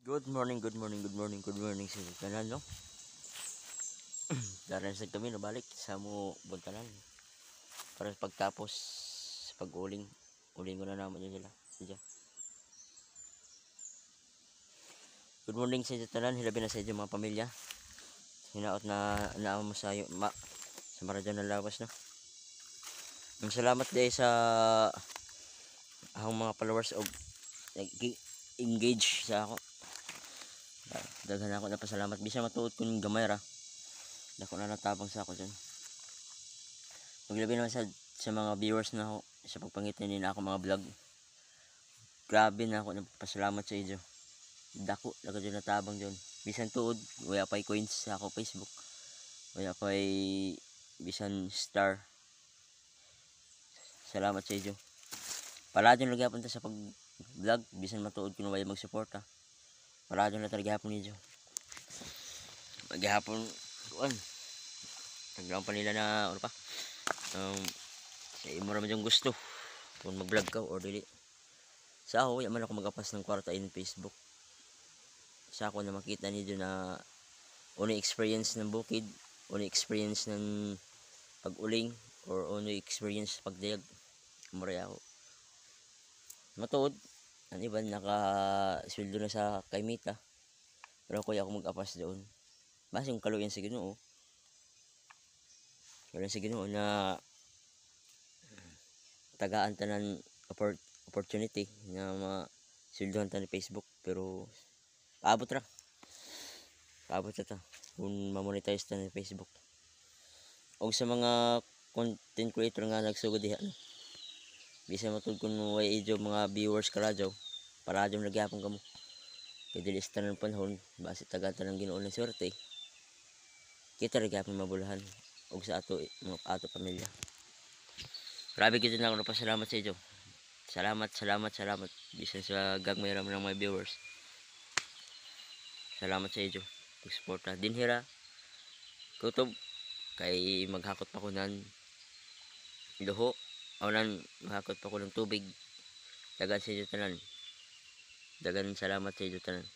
Good morning, good morning, good morning, good morning sa tanan, no? Daransag kami no balik sa mo buntanan para pagtapos sa pag-uling. Uling ko na naman yun sila. Sadya. Good morning sa inyo tanan, hilabi na sa inyo mga pamilya. Hinaot na naamo sa sa maradyan ng lawas, no? Ang salamat dahil sa akong mga followers o engage sa ako. Daghan ako na pasalamat. Bisa matuot kung gamay ra. Dako na natabang sa ako dyan. Paglabi naman sa mga viewers na ako sa pagpangitan nila ako mga vlog. Grabe na ako nagpasalamat sa inyo. Dako laga dyan natabang dyan. Bisan tuod, wala pa'y coins sa ako Facebook. Wala pa'y bisan star. Salamat sa inyo. Paladyon lagi punta sa pag vlog. Bisan matuod kung wala mag-support ha. Paladyon na talaga hapon ninyo. Maghapon kuan. Taglawan pa nila na ano pa. Sa imo naman yung gusto kung mag-vlog ka or dili. Sa ako, yaman ako magapas ng kwarta in Facebook. Sa ako na makita niyo na unang experience ng bukid, unang experience ng pag-uling, or unang experience pagdayag. Maray ako. Matuod, ang iba naka-sweldo na sa Kaymita. Pero ako mag-apas doon. Basta yung kaluyan sa Ginoo. Kaluyan sa Ginoo na tagaan tanan opportunity na ma-sweldohan tanan Facebook. Pero paabot ra. Paabot ra ta kung ma-monetize tanan Facebook. O sa mga content creator nga nagsugod diha, no? Bisa matud kung way idyo mga viewers karadyo para adyo nagyapon kamo. Kay dili sa tanan panahon base tagaan tanan Ginoo ng swerte. Kita ra gyapon mabulahan og sa ato mga ato pamilya. Grabe gid na ako napasalamat sa inyo. Salamat. Bisan sa gagmay ra ng mga viewers. Salamat sa inyo. Pag-suporta dinhira. Kutob kay maghakot pa ko nan luho. Awalan maghakot pa ko ng tubig. Dagan sa inyo tanan. Dagan salamat sa inyo tanan.